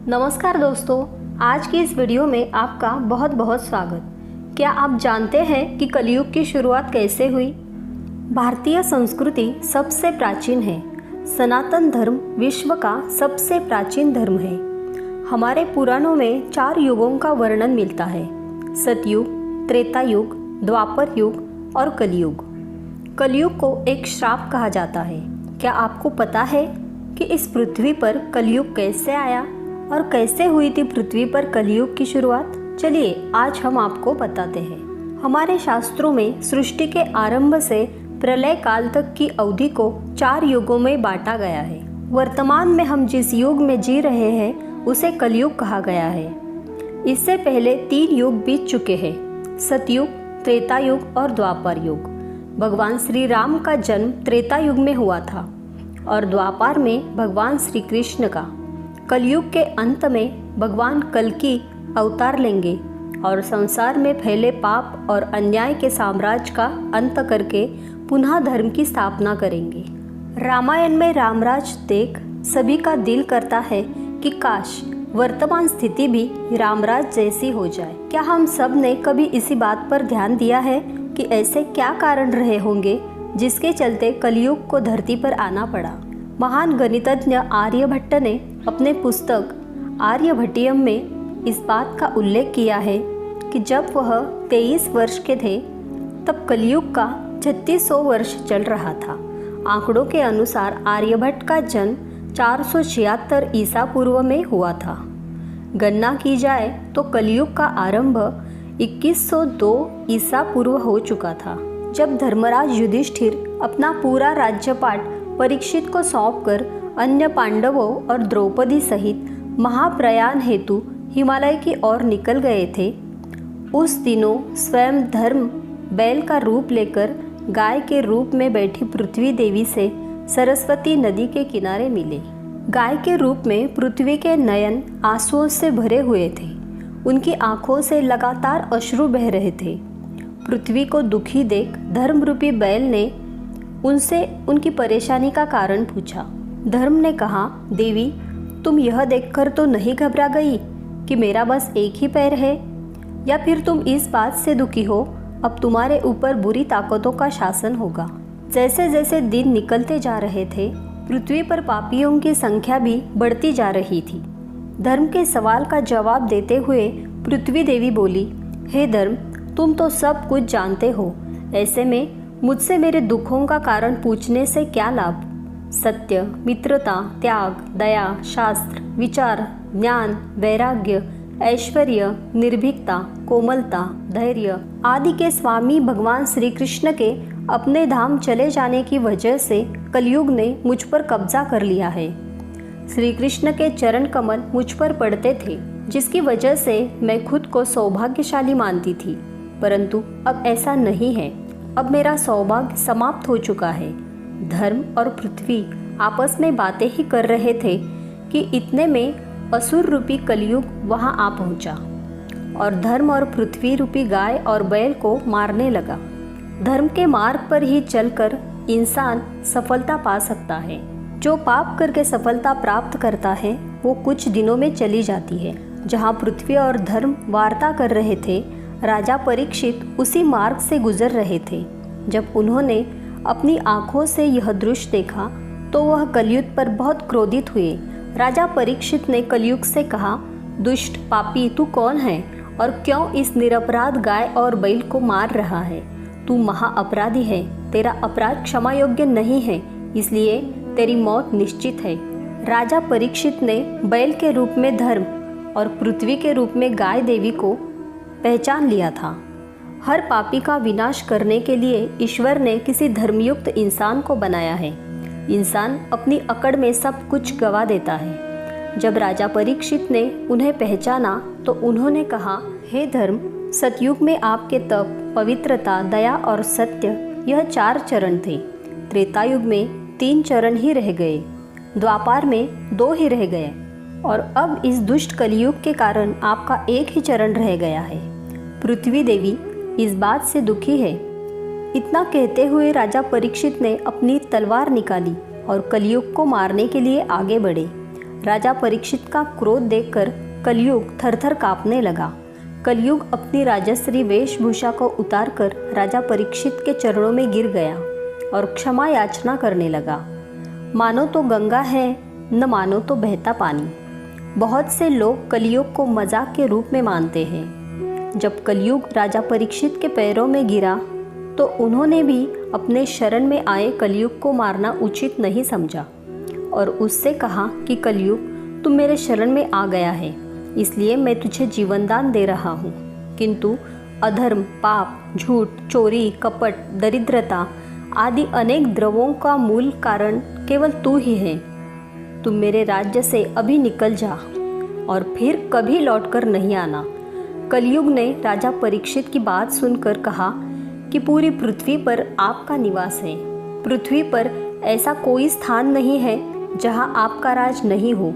नमस्कार दोस्तों, आज की इस वीडियो में आपका बहुत बहुत स्वागत। क्या आप जानते हैं कि कलयुग की शुरुआत कैसे हुई? भारतीय संस्कृति सबसे प्राचीन है। सनातन धर्म विश्व का सबसे प्राचीन धर्म है। हमारे पुराणों में 4 युगों का वर्णन मिलता है: सतयुग, त्रेता युग, द्वापर युग और कलयुग। कलयुग को एक श्राप कहा जाता है। क्या आपको पता है कि इस पृथ्वी पर कलयुग कैसे आया और कैसे हुई थी पृथ्वी पर कलयुग की शुरुआत? चलिए आज हम आपको बताते हैं। हमारे शास्त्रों में सृष्टि के आरंभ से प्रलय काल तक की अवधि को 4 युगों में बांटा गया है। वर्तमान में हम जिस युग में जी रहे हैं उसे कलयुग कहा गया है। इससे पहले 3 युग बीत चुके हैं: सतयुग, त्रेता युग और द्वापर युग। भगवान श्री राम का जन्म त्रेता युग में हुआ था और द्वापर में भगवान श्री कृष्ण का। कलयुग के अंत में भगवान कल्कि अवतार लेंगे और संसार में फैले पाप और अन्याय के साम्राज्य का अंत करके पुनः धर्म की स्थापना करेंगे। रामायण में रामराज देख सभी का दिल करता है कि काश वर्तमान स्थिति भी रामराज जैसी हो जाए। क्या हम सब ने कभी इसी बात पर ध्यान दिया है कि ऐसे क्या कारण रहे होंगे जिसके चलते कलयुग को धरती पर आना पड़ा? महान गणितज्ञ आर्यभट्ट ने अपने पुस्तक आर्यभट्टियम में इस बात का उल्लेख किया है कि जब वह 23 वर्ष के थे तब कलयुग का 3600 वर्ष चल रहा था। आंकड़ों के अनुसार आर्यभट्ट का जन्म 476 ईसा पूर्व में हुआ था। गणना की जाए तो कलयुग का आरंभ 2102 ईसा पूर्व हो चुका था, जब धर्मराज युधिष्ठिर अपना पूरा राज्यपाट परीक्षित को सौंपकर अन्य पांडवों और द्रौपदी सहित महाप्रयाण हेतु हिमालय की ओर निकल गए थे। उस दिनों स्वयं धर्म बैल का रूप लेकर गाय के रूप में बैठी पृथ्वी देवी से सरस्वती नदी के किनारे मिले। गाय के रूप में पृथ्वी के नयन आंसुओं से भरे हुए थे। उनकी आंखों से लगातार अश्रु बह रहे थे। पृथ्वी को दुखी देख धर्मरूपी बैल ने उनसे उनकी परेशानी का कारण पूछा। धर्म ने कहा, देवी, तुम यह देखकर तो नहीं घबरा गई कि मेरा बस एक ही पैर है, या फिर तुम इस बात से दुखी हो अब तुम्हारे ऊपर बुरी ताकतों का शासन होगा? जैसे जैसे दिन निकलते जा रहे थे पृथ्वी पर पापियों की संख्या भी बढ़ती जा रही थी। धर्म के सवाल का जवाब देते हुए पृथ्वी देवी बोली, हे धर्म, तुम तो सब कुछ जानते हो, ऐसे में मुझसे मेरे दुखों का कारण पूछने से क्या लाभ? सत्य, मित्रता, त्याग, दया, शास्त्र, विचार, ज्ञान, वैराग्य, ऐश्वर्य, निर्भीकता, कोमलता, धैर्य आदि के स्वामी भगवान श्री कृष्ण के अपने धाम चले जाने की वजह से कलयुग ने मुझ पर कब्जा कर लिया है। श्री कृष्ण के चरण कमल मुझ पर पड़ते थे, जिसकी वजह से मैं खुद को सौभाग्यशाली मानती थी, परंतु अब ऐसा नहीं है। अब मेरा सौभाग्य समाप्त हो चुका है। धर्म और पृथ्वी आपस में बातें ही कर रहे थे कि इतने में असुर रूपी कलयुग वहां आ पहुंचा और धर्म और पृथ्वी रूपी गाय और बैल को मारने लगा। धर्म के मार्ग पर ही चलकर इंसान सफलता पा सकता है। जो पाप करके सफलता प्राप्त करता है वो कुछ दिनों में चली जाती है। जहाँ पृथ्वी और धर्म वार्ता कर रहे थे, राजा परीक्षित उसी मार्ग से गुजर रहे थे। जब उन्होंने अपनी आंखों से यह दृश्य देखा तो वह कलयुग पर बहुत क्रोधित हुए। राजा परीक्षित ने कलयुग से कहा, दुष्ट पापी, तू कौन है और क्यों इस निरपराध गाय और बैल को मार रहा है? तू महाअपराधी है। तेरा अपराध क्षमा योग्य नहीं है, इसलिए तेरी मौत निश्चित है। राजा परीक्षित ने बैल के रूप में धर्म और पृथ्वी के रूप में गाय देवी को पहचान लिया था। हर पापी का विनाश करने के लिए ईश्वर ने किसी धर्मयुक्त इंसान को बनाया है। इंसान अपनी अकड़ में सब कुछ गवा देता है। जब राजा परीक्षित ने उन्हें पहचाना तो उन्होंने कहा, हे धर्म, सतयुग में आपके तप, पवित्रता, दया और सत्य यह 4 चरण थे। त्रेता युग में 3 चरण ही रह गए, द्वापर में 2 ही रह गए और अब इस दुष्ट कलयुग के कारण आपका एक ही चरण रह गया है। पृथ्वी देवी इस बात से दुखी है। इतना कहते हुए राजा परीक्षित ने अपनी तलवार निकाली और कलयुग को मारने के लिए आगे बढ़े। राजा परीक्षित का क्रोध देखकर कलयुग थरथर कांपने लगा। कलयुग अपनी राजश्री वेशभूषा को उतारकर राजा परीक्षित के चरणों में गिर गया और क्षमा याचना करने लगा। मानो तो गंगा है, न मानो तो बहता पानी। बहुत से लोग कलयुग को मजाक के रूप में मानते हैं। जब कलयुग राजा परीक्षित के पैरों में गिरा तो उन्होंने भी अपने शरण में आए कलयुग को मारना उचित नहीं समझा और उससे कहा कि कलयुग तुम मेरे शरण में आ गया है, इसलिए मैं तुझे जीवनदान दे रहा हूँ। किंतु अधर्म, पाप, झूठ, चोरी, कपट, दरिद्रता आदि अनेक द्रवों का मूल कारण केवल तू ही है। तुम मेरे राज्य से अभी निकल जा और फिर कभी लौटकर नहीं आना। कलयुग ने राजा परीक्षित की बात सुनकर कहा कि पूरी पृथ्वी पर आपका निवास है। पृथ्वी पर ऐसा कोई स्थान नहीं है जहां आपका राज नहीं हो।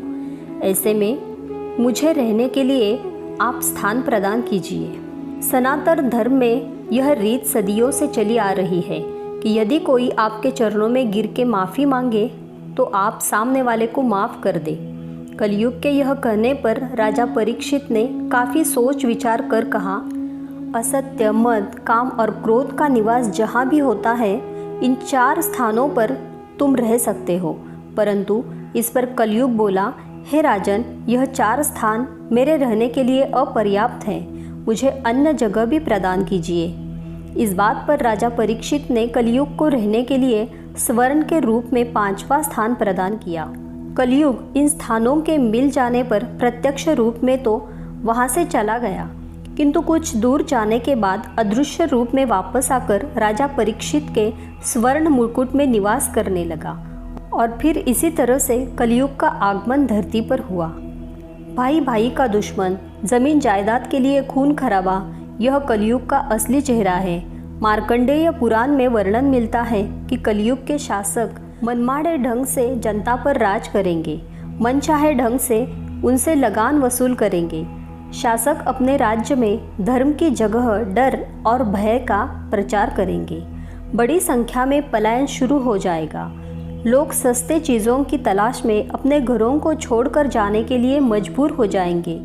ऐसे में मुझे रहने के लिए आप स्थान प्रदान कीजिए। सनातन धर्म में यह रीत सदियों से चली आ रही है कि यदि कोई आपके चरणों में गिर के माफ़ी मांगे तो आप सामने वाले को माफ़ कर दे। कलयुग के यह कहने पर राजा परीक्षित ने काफ़ी सोच विचार कर कहा, असत्य, मद, काम और क्रोध का निवास जहाँ भी होता है, इन 4 स्थानों पर तुम रह सकते हो। परंतु इस पर कलयुग बोला, हे राजन, यह 4 स्थान मेरे रहने के लिए अपर्याप्त हैं, मुझे अन्य जगह भी प्रदान कीजिए। इस बात पर राजा परीक्षित ने कलयुग को रहने के लिए स्वर्ण के रूप में 5वां स्थान प्रदान किया। कलयुग इन स्थानों के मिल जाने पर प्रत्यक्ष रूप में तो वहाँ से चला गया, किंतु कुछ दूर जाने के बाद अदृश्य रूप में वापस आकर राजा परीक्षित के स्वर्ण मुकुट में निवास करने लगा और फिर इसी तरह से कलयुग का आगमन धरती पर हुआ। भाई भाई का दुश्मन, जमीन जायदाद के लिए खून खराबा, यह कलयुग का असली चेहरा है। मार्कंडेय पुराण में वर्णन मिलता है कि कलयुग के शासक मनमाड़े ढंग से जनता पर राज करेंगे, मनचाहे ढंग से उनसे लगान वसूल करेंगे। शासक अपने राज्य में धर्म की जगह डर और भय का प्रचार करेंगे। बड़ी संख्या में पलायन शुरू हो जाएगा। लोग सस्ते चीज़ों की तलाश में अपने घरों को छोड़कर जाने के लिए मजबूर हो जाएंगे।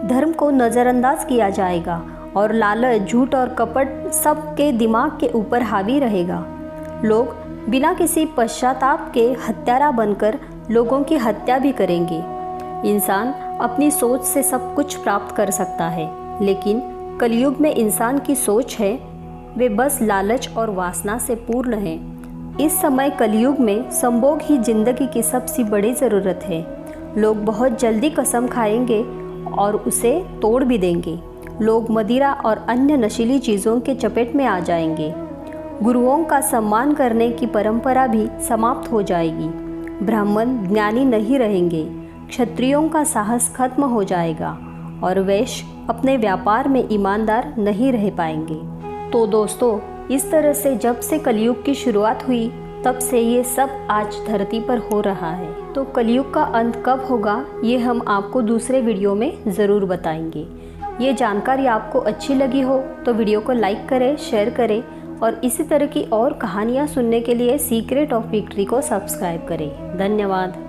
धर्म को नज़रअंदाज किया जाएगा और लालच, झूठ और कपट सबके दिमाग के ऊपर हावी रहेगा। लोग बिना किसी पश्चाताप के हत्यारा बनकर लोगों की हत्या भी करेंगे। इंसान अपनी सोच से सब कुछ प्राप्त कर सकता है, लेकिन कलयुग में इंसान की सोच है वे बस लालच और वासना से पूर्ण है। इस समय कलयुग में संभोग ही जिंदगी की सबसे बड़ी ज़रूरत है। लोग बहुत जल्दी कसम खाएंगे और उसे तोड़ भी देंगे। लोग मदिरा और अन्य नशीली चीज़ों के चपेट में आ जाएंगे। गुरुओं का सम्मान करने की परंपरा भी समाप्त हो जाएगी। ब्राह्मण ज्ञानी नहीं रहेंगे। क्षत्रियों का साहस खत्म हो जाएगा और वैश्य अपने व्यापार में ईमानदार नहीं रह पाएंगे। तो दोस्तों, इस तरह से जब से कलयुग की शुरुआत हुई तब से ये सब आज धरती पर हो रहा है। तो कलयुग का अंत कब होगा ये हम आपको दूसरे वीडियो में ज़रूर बताएंगे। ये जानकारी आपको अच्छी लगी हो तो वीडियो को लाइक करें, शेयर करें और इसी तरह की और कहानियाँ सुनने के लिए सीक्रेट ऑफ विक्ट्री को सब्सक्राइब करें। धन्यवाद।